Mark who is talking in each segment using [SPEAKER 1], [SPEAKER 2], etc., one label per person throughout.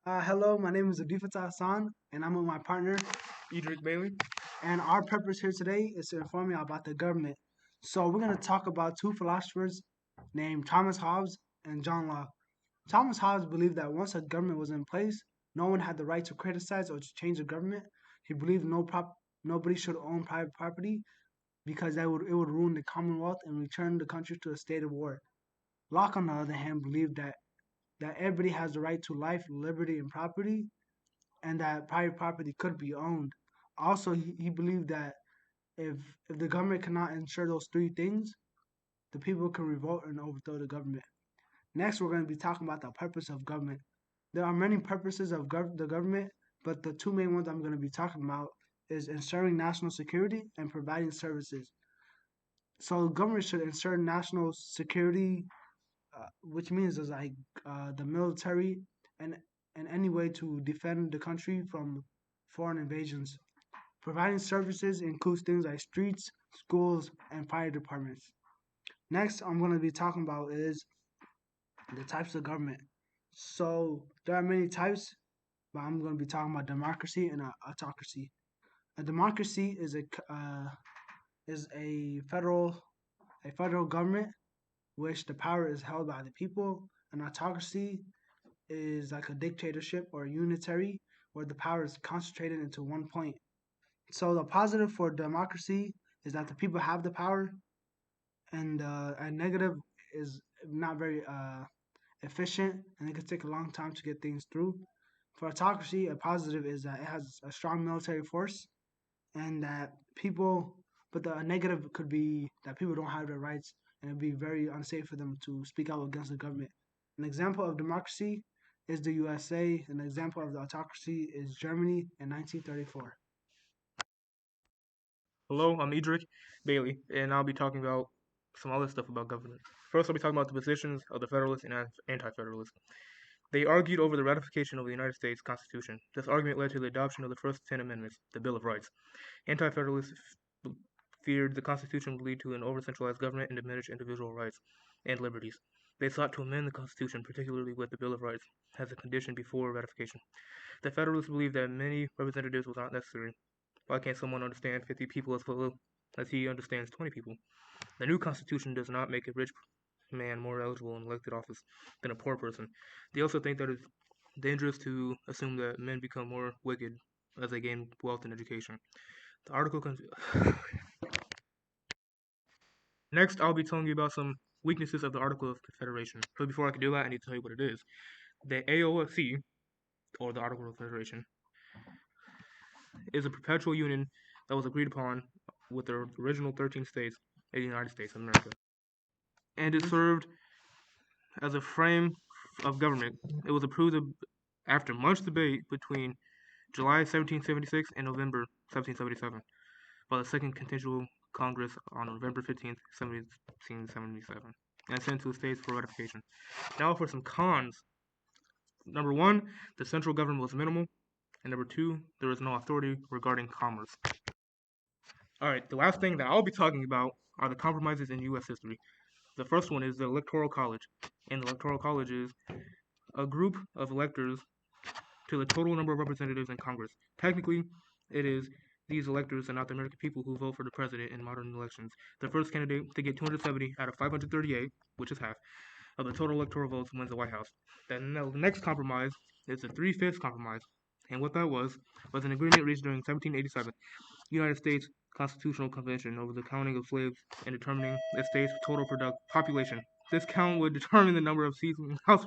[SPEAKER 1] Hello, my name is Abdifatah Hassan, and I'm with my partner,
[SPEAKER 2] Edric, Baily.
[SPEAKER 1] and our purpose here today is to inform you about the government. So we're going to talk about two philosophers named Thomas Hobbes and John Locke. Thomas Hobbes believed that once a government was in place, no one had the right to criticize or to change the government. He believed nobody should own private property because it would ruin the Commonwealth and return the country to a state of war. Locke, on the other hand, believed that everybody has the right to life, liberty, and property, and that private property could be owned. Also, he believed that if if the government cannot ensure those three things, the people can revolt and overthrow the government. Next, we're going to be talking about the purpose of government. There are many purposes of the government, but the two main ones I'm going to be talking about is ensuring national security and providing services. So, government should ensure national security, which means is like the military and any way to defend the country from foreign invasions. Providing services includes things like streets, schools, and fire departments. Next, I'm going to be talking about is the types of government. So there are many types, but I'm going to be talking about democracy and autocracy. A democracy is a federal government which the power is held by the people. An autocracy is like a dictatorship or unitary where the power is concentrated into one point. So the positive for democracy is that the people have the power, and a negative is not very efficient, and it could take a long time to get things through. For autocracy, a positive is that it has a strong military force, and that people. But the negative could be that people don't have their rights, and it'd be very unsafe for them to speak out against the government. An example of democracy is the USA. An example of the autocracy is Germany in 1934.
[SPEAKER 2] Hello, I'm Edric, Baily, and I'll be talking about some other stuff about government. First, I'll be talking about the positions of the Federalists and Anti-Federalists. They argued over the ratification of the United States Constitution. This argument led to the adoption of the first 10 amendments, the Bill of Rights. Anti-Federalists feared the Constitution would lead to an over-centralized government and diminish individual rights and liberties. They sought to amend the Constitution, particularly with the Bill of Rights, as a condition before ratification. The Federalists believed that many representatives was not necessary. Why can't someone understand 50 people as well as he understands 20 people? The new Constitution does not make a rich man more eligible in elected office than a poor person. They also think that it's dangerous to assume that men become more wicked as they gain wealth and education. The article Next, I'll be telling you about some weaknesses of the Article of Confederation. But before I can do that, I need to tell you what it is. The AOFC, or the Article of Confederation, is a perpetual union that was agreed upon with the original 13 states of the United States of America. And it served as a frame of government. It was approved after much debate between July 1776 and November 1777 by the Second Continental Congress on November 15th, 1777, and sent to the states for ratification. Now for some cons. Number one, the central government was minimal. And number two, there is no authority regarding commerce. Alright, the last thing that I'll be talking about are the compromises in U.S. history. The first one is the Electoral College. And the Electoral College is a group of electors to the total number of representatives in Congress. Technically, it is these electors and not the American people who vote for the president in modern elections. The first candidate to get 270 out of 538, which is half, of the total electoral votes wins the White House. Then the next compromise is the 3/5 compromise. And what that was an agreement reached during 1787 United States Constitutional Convention over the counting of slaves and determining the state's total population. This count would determine the number of seats in the House.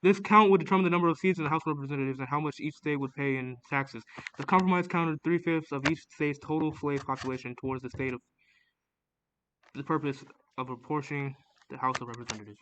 [SPEAKER 2] This count would determine the number of seats in the House of Representatives and how much each state would pay in taxes. The compromise counted 3/5 of each state's total slave population towards the state of the purpose of apportioning the House of Representatives.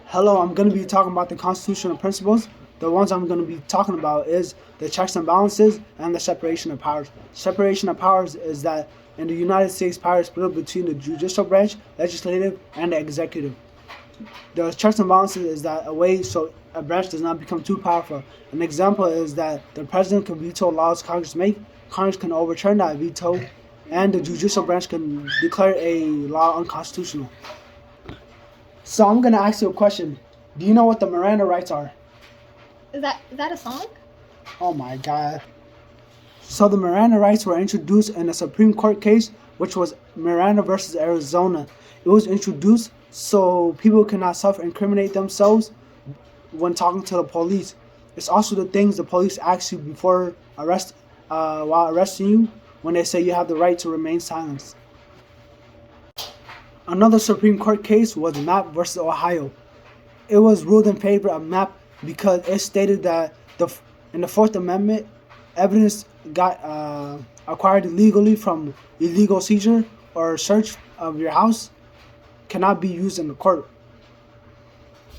[SPEAKER 1] Hello, I'm going to be talking about the constitutional principles. The ones I'm going to be talking about is the checks and balances and the separation of powers. Separation of powers is that in the United States, power is split between the judicial branch, legislative, and the executive. The checks and balances is that a way so a branch does not become too powerful. An example is that the president can veto laws Congress make. Congress can overturn that veto, and the judicial branch can declare a law unconstitutional. So I'm gonna ask you a question. Do you know what the Miranda Rights are?
[SPEAKER 3] Is that a song?
[SPEAKER 1] Oh my god. So the Miranda Rights were introduced in a Supreme Court case, which was Miranda versus Arizona. It was introduced so people cannot self-incriminate themselves when talking to the police. It's also the things the police ask you before while arresting you, when they say you have the right to remain silent. Another Supreme Court case was Mapp versus Ohio. It was ruled in favor of Mapp because it stated that in the Fourth Amendment, evidence got acquired illegally from illegal seizure or search of your house cannot be used in the court.